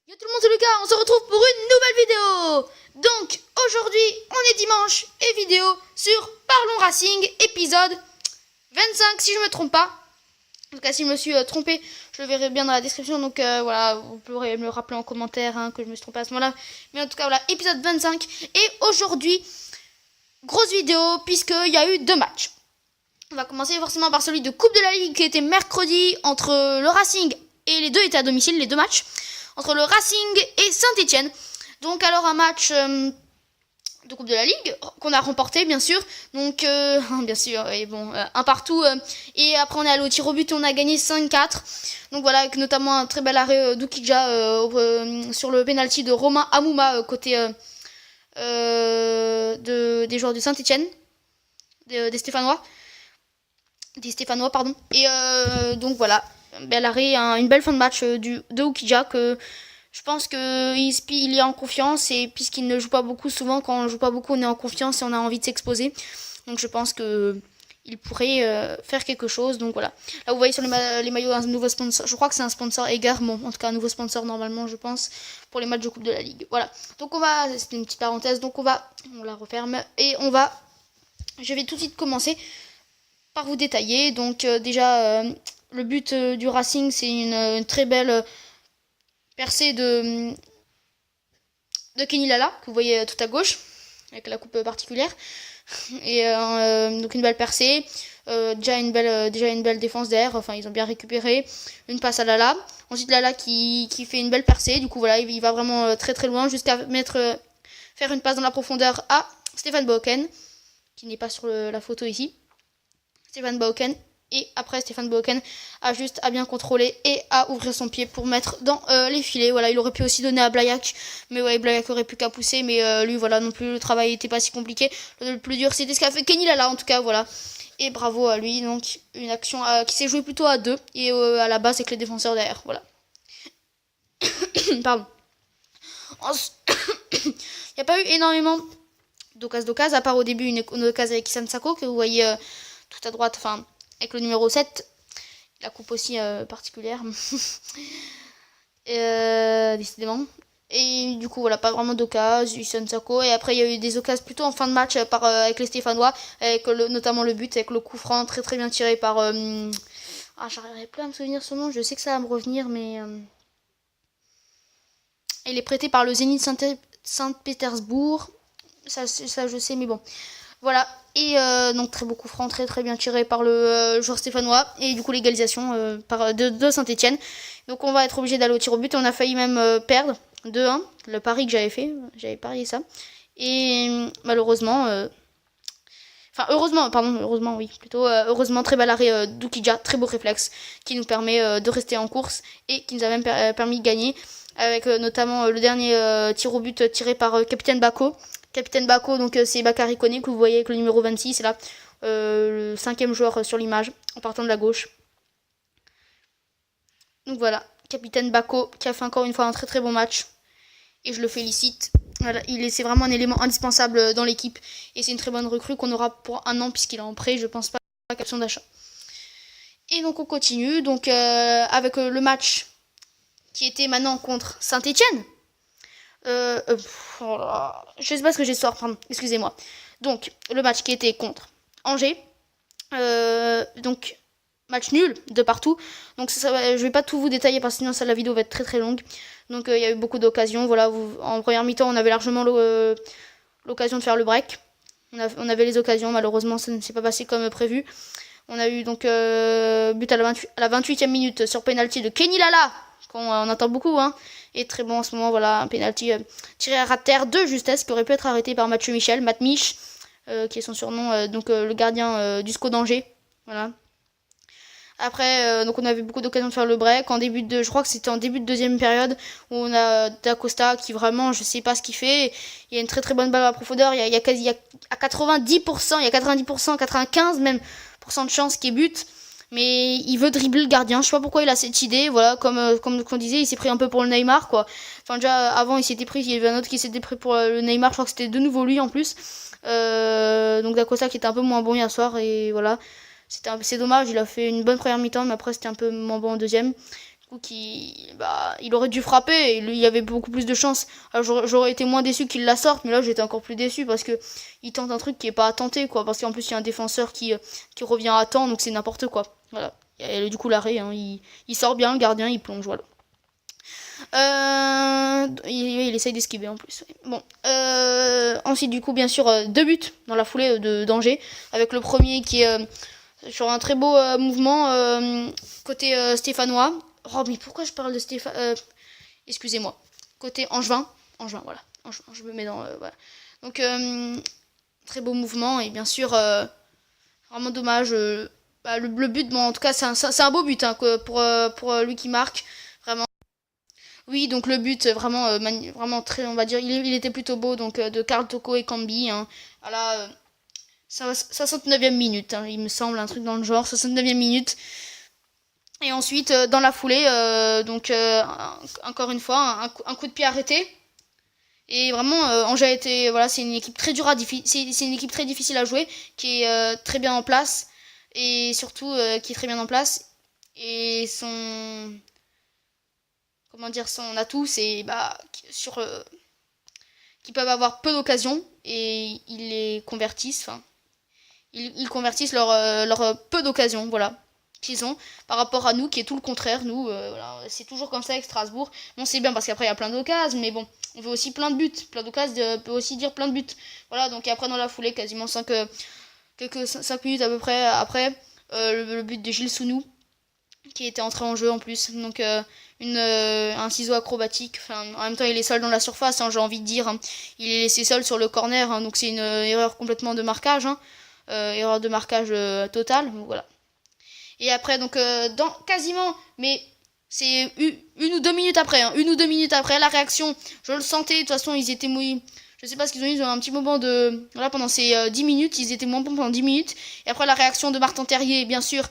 Yo tout le monde, c'est Lucas, on se retrouve pour une nouvelle vidéo. Donc aujourd'hui on est dimanche et vidéo sur Parlons Racing épisode 25 si je me trompe pas. En tout cas si je me suis trompé je le verrai bien dans la description, donc voilà, vous pourrez me le rappeler en commentaire que je me suis trompé à ce moment là. Mais en tout cas voilà, épisode 25 et aujourd'hui grosse vidéo puisqu'il y a eu deux matchs. On va commencer forcément par celui de Coupe de la Ligue qui était mercredi entre le Racing et les deux étaient à domicile, les deux matchs entre le Racing et Saint-Etienne. Donc alors un match de Coupe de la Ligue qu'on a remporté bien sûr. Donc bien sûr, et bon, un partout. Et après on est allé au tir au but et on a gagné 5-4. Donc voilà, avec notamment un très bel arrêt d'Oukidja sur le penalty de Romain Amouma côté des joueurs de Saint-Etienne, des Stéphanois. Pardon. Et donc voilà, un bel arrêt, une belle fin de match de Oukidja que je pense qu'il est en confiance, et puisqu'il ne joue pas beaucoup, souvent quand on joue pas beaucoup on est en confiance et on a envie de s'exposer. Donc je pense qu'il pourrait faire quelque chose. Donc voilà, là vous voyez sur les maillots un nouveau sponsor, je crois que c'est un sponsor Egar, bon en tout cas un nouveau sponsor normalement je pense pour les matchs de Coupe de la Ligue. Voilà, donc c'était une petite parenthèse, donc on la referme et je vais tout de suite commencer par vous détailler. Donc déjà le but du Racing, c'est une très belle percée de Kenny Lala que vous voyez tout à gauche avec la coupe particulière, et donc une belle percée, déjà une belle défense derrière, enfin ils ont bien récupéré, une passe à Lala, ensuite Lala qui fait une belle percée, du coup voilà il va vraiment très très loin jusqu'à faire une passe dans la profondeur à Stéphane Bauken qui n'est pas sur la photo ici. Stéphane Bauken, et après Stéphane Bauken a juste à bien contrôler et à ouvrir son pied pour mettre dans les filets. Voilà, il aurait pu aussi donner à Blayak, mais ouais, Blayak aurait plus qu'à pousser, mais lui voilà non plus, le travail était pas si compliqué. Le plus dur c'était ce qu'a fait Kenny Lala en tout cas, voilà, et bravo à lui. Donc une action qui s'est jouée plutôt à deux et à la base avec les défenseurs derrière, voilà. Pardon. Il n'y a pas eu énormément d'occasions à part au début une occasion avec Isan Sako que vous voyez tout à droite, enfin avec le numéro 7, la coupe aussi particulière, décidément. Et du coup voilà, pas vraiment d'occasion, Isan Sako, et après il y a eu des occasions plutôt en fin de match avec les Stéphanois, avec notamment le but avec le coup franc très très bien tiré par j'arriverai plus à me souvenir son nom, je sais que ça va me revenir, mais il est prêté par le Zénith Saint-Pétersbourg, ça je sais, mais bon voilà. Et donc très beau coup franc, très très bien tiré par le joueur stéphanois, et du coup l'égalisation de Saint-Etienne. Donc on va être obligé d'aller au tir au but, on a failli même perdre 2-1, le pari que j'avais parié ça, et malheureusement heureusement oui, plutôt heureusement, très bel arrêt d'Oukidja, très beau réflexe qui nous permet de rester en course et qui nous a même permis de gagner, avec notamment le dernier tir au but tiré par Capitaine Bako. Capitaine Bako, donc c'est Bakary Koné que vous voyez avec le numéro 26, c'est là le 5e joueur sur l'image en partant de la gauche. Donc voilà, Capitaine Bako qui a fait encore une fois un très très bon match et je le félicite. Voilà, c'est vraiment un élément indispensable dans l'équipe et c'est une très bonne recrue qu'on aura pour un an puisqu'il est en prêt, je pense pas à la option d'achat. Et donc on continue donc avec le match qui était maintenant contre Saint-Etienne. Je sais pas ce que j'ai ce soir, pardon, excusez-moi. Donc le match qui était contre Angers, donc match nul de partout. Donc je vais pas tout vous détailler parce que sinon la vidéo va être très très longue. Donc il y a eu beaucoup d'occasions. Voilà, en première mi-temps on avait largement l'occasion de faire le break. On avait les occasions, malheureusement ça ne s'est pas passé comme prévu. On a eu donc but à la 28e minute sur penalty de Kenny Lala, qu'on entend beaucoup, hein. Et très bon en ce moment, voilà, un penalty tiré à ras de terre de justesse qui aurait pu être arrêté par Mathieu Michel, Matt Mich, qui est son surnom, donc le gardien du SCO d'Angers. Voilà. Après, donc on avait beaucoup d'occasions de faire le break. Je crois que c'était en début de deuxième période où on a Dacosta qui vraiment, je sais pas ce qu'il fait. Il y a une très très bonne balle à la profondeur. Il y a à 90%, il y a 90%, 95 même % de chance qu'il bute. Mais il veut dribbler le gardien. Je sais pas pourquoi il a cette idée. Voilà, comme on disait, il s'est pris un peu pour le Neymar, quoi. Enfin déjà avant il s'était pris, il y avait un autre qui s'était pris pour le Neymar. Je crois que c'était de nouveau lui en plus. Donc Dacosta qui était un peu moins bon hier soir et voilà. C'est dommage, il a fait une bonne première mi-temps, mais après c'était un peu moins bon en deuxième. coup, il aurait dû frapper et lui, il y avait beaucoup plus de chance. Alors, j'aurais été moins déçu qu'il la sorte, mais là, j'étais encore plus déçu parce que il tente un truc qui est pas à tenter, quoi. Parce qu'en plus, il y a un défenseur qui revient à temps, donc c'est n'importe quoi. Voilà. Et du coup, l'arrêt, hein, il sort bien, le gardien, il plonge, voilà. Il essaye d'esquiver en plus. Bon. Ensuite, du coup, bien sûr, 2 buts dans la foulée de danger. Avec le premier qui est sur un très beau mouvement côté stéphanois. Oh, mais pourquoi je parle de Stéphane excusez-moi. Côté Angevin. Angevin, voilà. Angevin, je me mets dans... voilà. Donc, très beau mouvement. Et bien sûr, vraiment dommage. Le but, bon, en tout cas, c'est un beau but hein, pour lui qui marque. Vraiment. Oui, donc le but, vraiment, vraiment très, on va dire, il était plutôt beau. Donc, de Karl Toko et Cambi. Hein, à la 69e minute, hein, il me semble, un truc dans le genre. 69e minute. Et ensuite, dans la foulée, encore une fois, un coup de pied arrêté. Et vraiment, Angers a été, voilà, c'est une équipe très dure c'est une équipe très difficile à jouer, qui est très bien en place, et surtout qui est très bien en place. Et comment dire, son atout, c'est qu'ils peuvent avoir peu d'occasions et ils les convertissent. Enfin, ils convertissent leur peu d'occasions, voilà, qu'ils ont par rapport à nous qui est tout le contraire. Nous voilà, c'est toujours comme ça avec Strasbourg. Bon, c'est bien parce qu'après il y a plein d'occasions, mais bon, on veut aussi plein de buts. Plein d'occasions peut aussi dire plein de buts. Voilà, donc après dans la foulée, quasiment 5 minutes à peu près après, le but de Gilles Sounou qui était entré en jeu en plus. Donc un ciseau acrobatique. Enfin, en même temps, il est seul dans la surface, hein, j'ai envie de dire. Hein. Il est laissé seul sur le corner, hein, donc c'est une erreur complètement de marquage. Hein. Erreur de marquage totale. Voilà. Et après, donc, dans quasiment, mais c'est 1 ou 2 minutes après, hein, 1 ou 2 minutes après, la réaction, je le sentais, de toute façon, ils étaient mouillés. Je sais pas ce qu'ils ont eu, ils ont un petit moment de... Voilà, pendant ces 10 minutes, ils étaient moins bons pendant 10 minutes. Et après, la réaction de Martin Terrier, bien sûr,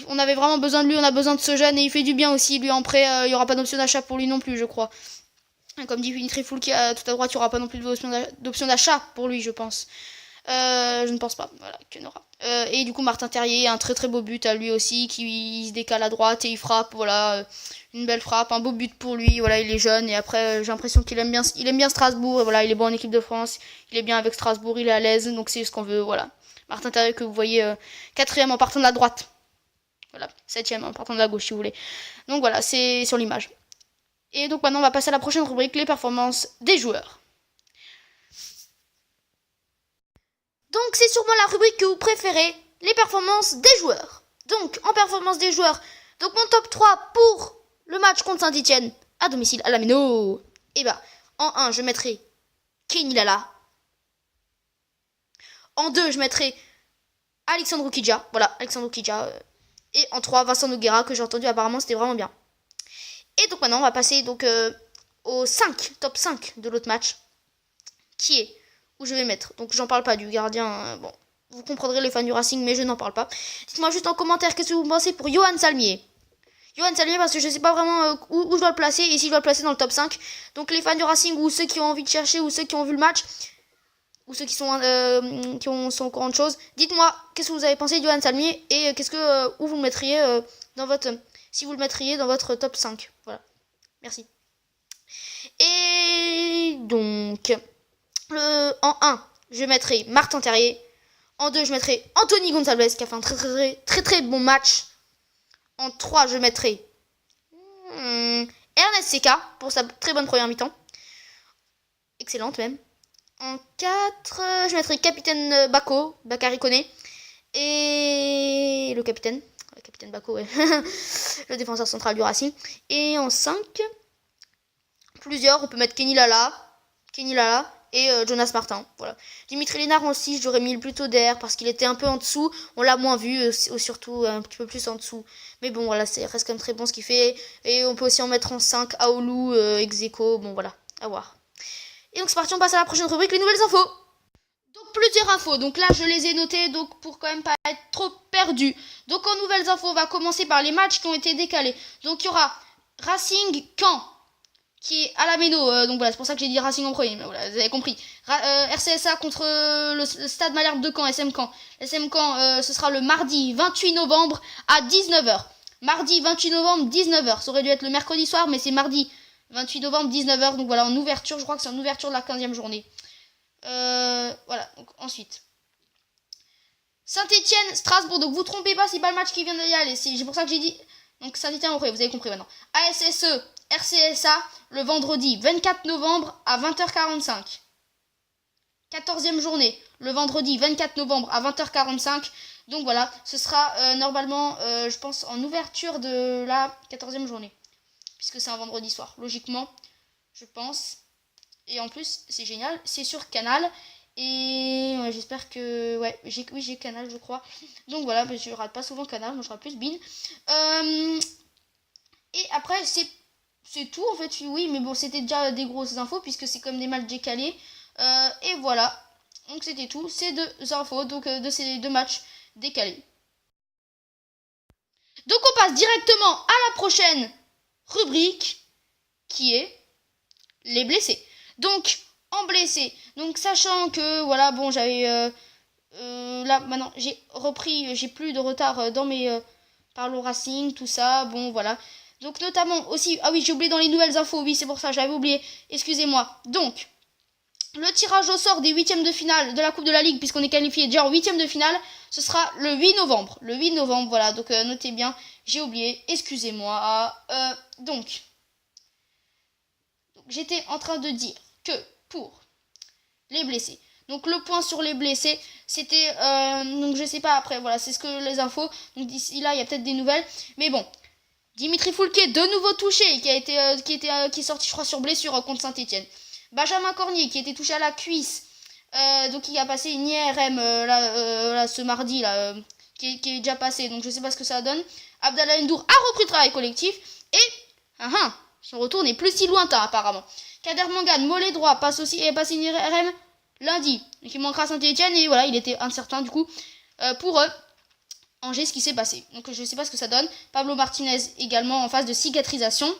on avait vraiment besoin de lui, on a besoin de ce jeune, et il fait du bien aussi. Lui, en prêt, il n'y aura pas d'option d'achat pour lui non plus, je crois. Comme dit Dimitri Foul, qui a tout à droite, il n'y aura pas non plus d'option d'achat pour lui, je pense. Je ne pense pas, voilà, qu'il y en aura. Et du coup, Martin Terrier, un très très beau but à lui aussi, qui se décale à droite et il frappe, voilà, une belle frappe, un beau but pour lui, voilà, il est jeune et après, j'ai l'impression qu'il aime bien Strasbourg, et voilà, il est bon en équipe de France, il est bien avec Strasbourg, il est à l'aise, donc c'est ce qu'on veut, voilà. Martin Terrier que vous voyez 4ème en partant de la droite, voilà, 7ème en partant de la gauche si vous voulez. Donc voilà, c'est sur l'image. Et donc maintenant, on va passer à la prochaine rubrique, les performances des joueurs. Donc c'est sûrement la rubrique que vous préférez, les performances des joueurs. Donc en performance des joueurs, donc mon top 3 pour le match contre Saint-Etienne à domicile à la Méno. Et bah en 1 je mettrai Kenny Lala. En 2 je mettrai Alexandre Kidja. Voilà, Alexandre Kidja. Et en 3 Vincent Noguera que j'ai entendu apparemment c'était vraiment bien. Et donc maintenant on va passer donc au top 5 de l'autre match. Qui est où je vais mettre. Donc j'en parle pas du gardien. Bon, vous comprendrez les fans du Racing, mais je n'en parle pas. Dites-moi juste en commentaire qu'est-ce que vous pensez pour Johan Salmier. Johan Salmier parce que je sais pas vraiment où je dois le placer et si je dois le placer dans le top 5. Donc les fans du Racing ou ceux qui ont envie de chercher ou ceux qui ont vu le match ou ceux qui sont au courant de choses, dites-moi qu'est-ce que vous avez pensé de Johan Salmier et où vous le mettriez dans votre si vous le mettriez dans votre top 5. Voilà. Merci. Et donc en 1, je mettrai Martin Terrier. En 2, je mettrai Anthony Gonçalves qui a fait un très bon match. En 3, je mettrai Ernest Seca pour sa très bonne première mi-temps. Excellente même. En 4, je mettrai capitaine Bakary Koné. Et le capitaine Bako, ouais. Le défenseur central du Racing. Et en 5, plusieurs, on peut mettre Kenny Lala et Jonas Martin. Voilà. Dimitri Lénard aussi, j'aurais mis plutôt d'air parce qu'il était un peu en dessous. On l'a moins vu, surtout un petit peu plus en dessous. Mais bon, voilà, c'est reste quand même très bon ce qu'il fait. Et on peut aussi en mettre en 5 Aoulou, Execo. Bon, voilà, à voir. Et donc c'est parti, on passe à la prochaine rubrique, les nouvelles infos. Donc plusieurs infos, donc là je les ai notées donc pour quand même pas être trop perdu. Donc en nouvelles infos, on va commencer par les matchs qui ont été décalés. Donc il y aura Racing Caen qui est à la Méno, donc voilà, c'est pour ça que j'ai dit Racing en premier, mais voilà, vous avez compris. RCSA contre le Stade Malherbe de Caen, SM Caen. SM Caen, ce sera le mardi 28 novembre à 19h. mardi 28 novembre 19h. Ça aurait dû être le mercredi soir, mais c'est mardi 28 novembre 19h. Donc voilà, en ouverture, je crois que c'est en ouverture de la 15e journée. Voilà, donc ensuite. Saint-Etienne, Strasbourg. Donc vous trompez pas, c'est pas le match qui vient d'y aller. C'est pour ça que j'ai dit. Donc Saint-Etienne, vous avez compris maintenant. ASSE, RCSA, le vendredi 24 novembre à 20h45. 14e journée, le vendredi 24 novembre à 20h45. Donc voilà, ce sera normalement, je pense, en ouverture de la 14e journée. Puisque c'est un vendredi soir, logiquement, je pense. Et en plus, c'est génial, c'est sur Canal. Et ouais, j'espère que... Ouais, j'ai Canal, je crois. Donc voilà, je rate pas souvent Canal, moi je rate plus Bean. Et après, c'est tout, en fait. Oui, mais bon, c'était déjà des grosses infos, puisque c'est comme des matchs décalés. Et voilà, donc c'était tout, ces deux infos, donc de ces deux matchs décalés. Donc on passe directement à la prochaine rubrique, qui est les blessés. Donc, en blessés, donc sachant que, voilà, bon, j'avais... là, maintenant, j'ai plus de retard dans mes... par le Racing, tout ça, bon, voilà. Donc, notamment aussi... Ah oui, j'ai oublié dans les nouvelles infos, oui, c'est pour ça, j'avais oublié, excusez-moi. Donc, le tirage au sort des huitièmes de finale de la Coupe de la Ligue, puisqu'on est qualifié déjà en huitièmes de finale, ce sera le 8 novembre. Le 8 novembre, voilà, donc notez bien, j'ai oublié, excusez-moi. Donc, j'étais en train de dire que pour les blessés, donc le point sur les blessés, c'était, donc je sais pas après, voilà, c'est ce que les infos, donc d'ici là, il y a peut-être des nouvelles, mais bon, Dimitri Foulquier, de nouveau touché, qui est sorti, je crois, sur blessure contre Saint-Etienne. Benjamin Cornier, qui était touché à la cuisse, donc il a passé une IRM là, ce mardi, là, qui est déjà passé, donc je sais pas ce que ça donne. Abdallah Ndour a repris le travail collectif, et son retour n'est plus si lointain apparemment. Kader Mangane, mollet droit, passe une IRM lundi, donc il manquera Saint-Etienne, et voilà, il était incertain du coup pour Angers ce qui s'est passé. Donc je sais pas ce que ça donne. Pablo Martinez également en phase de cicatrisation.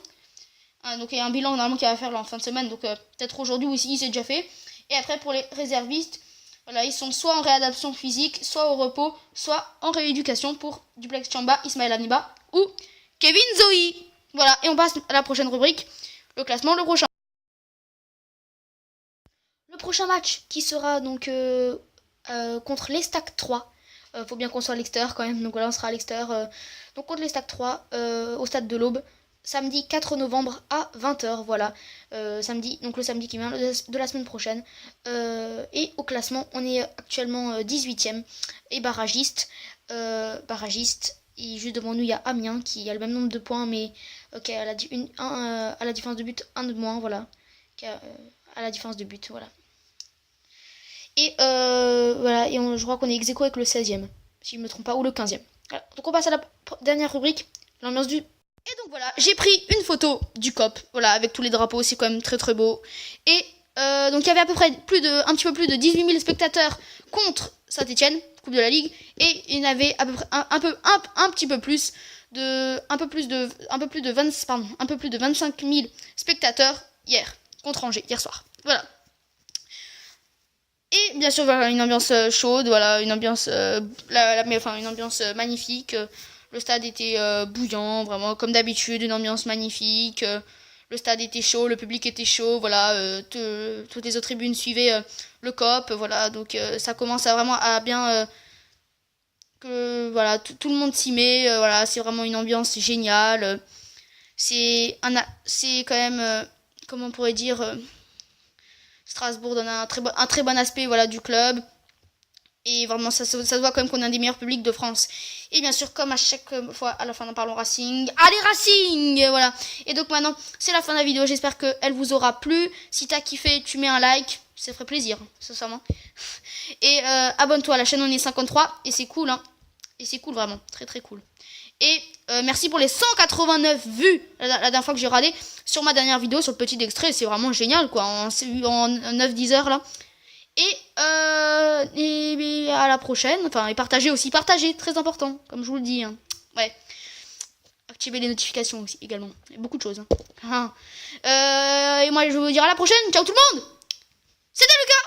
Donc il y a un bilan normalement qui va faire là, en fin de semaine, donc peut-être aujourd'hui ou ici c'est déjà fait. Et après pour les réservistes, voilà, ils sont soit en réadaptation physique, soit au repos, soit en rééducation pour Duplex Chamba, Ismaël Aniba ou Kevin Zoe. Voilà, et on passe à la prochaine rubrique, le classement, le prochain. Le prochain match qui sera donc contre l'Estac 3. Faut bien qu'on soit à l'extérieur quand même, donc voilà, on sera à l'extérieur donc contre l'Estac 3 au stade de l'Aube. Samedi 4 novembre à 20h, voilà, samedi, donc le samedi qui vient de la semaine prochaine. Et au classement, on est actuellement 18ème et barragiste. Et juste devant nous, il y a Amiens qui a le même nombre de points, mais à la différence de but, un de moins, voilà. À la différence de but, voilà. Et voilà, et je crois qu'on est ex-aequo avec le 16ème, si je ne me trompe pas, ou le 15ème. Voilà. Donc on passe à la dernière rubrique, l'ambiance du... Et donc voilà, j'ai pris une photo du COP, voilà, avec tous les drapeaux, c'est quand même très très beau. Et donc il y avait à peu près un petit peu plus de 18 000 spectateurs contre Saint-Etienne, Coupe de la Ligue, et il y en avait à peu près un peu plus de 25 000 spectateurs hier, contre Angers, hier soir. Voilà. Et bien sûr, voilà, une ambiance chaude, voilà, une ambiance, une ambiance magnifique. Le stade était bouillant, vraiment, comme d'habitude, une ambiance magnifique. Le stade était chaud, le public était chaud, voilà. Toutes les autres tribunes suivaient le COP, voilà. Donc ça commence à bien... que voilà, tout le monde s'y met, voilà. C'est vraiment une ambiance géniale. C'est quand même, comment on pourrait dire... Strasbourg donne un très bon aspect, voilà, du club. Et vraiment, ça se voit quand même qu'on est un des meilleurs publics de France. Et bien sûr, comme à chaque fois, à la fin d'un parlons Racing. Allez Racing, voilà. Et donc maintenant, c'est la fin de la vidéo. J'espère qu'elle vous aura plu. Si t'as kiffé, tu mets un like. Ça ferait plaisir, sincèrement. Et abonne-toi à la chaîne, on est 53. Et c'est cool, hein. Et c'est cool, vraiment. Très, très cool. Et merci pour les 189 vues la dernière fois que j'ai regardé sur ma dernière vidéo, sur le petit extrait. C'est vraiment génial, quoi. En 9-10 heures, là. Et à la prochaine. Enfin, et partagez aussi. Partagez, très important, comme je vous le dis. Hein. Ouais. Activez les notifications aussi, également. Il y a beaucoup de choses. Hein. Et moi, je vais vous dire à la prochaine. Ciao tout le monde. C'était Lucas.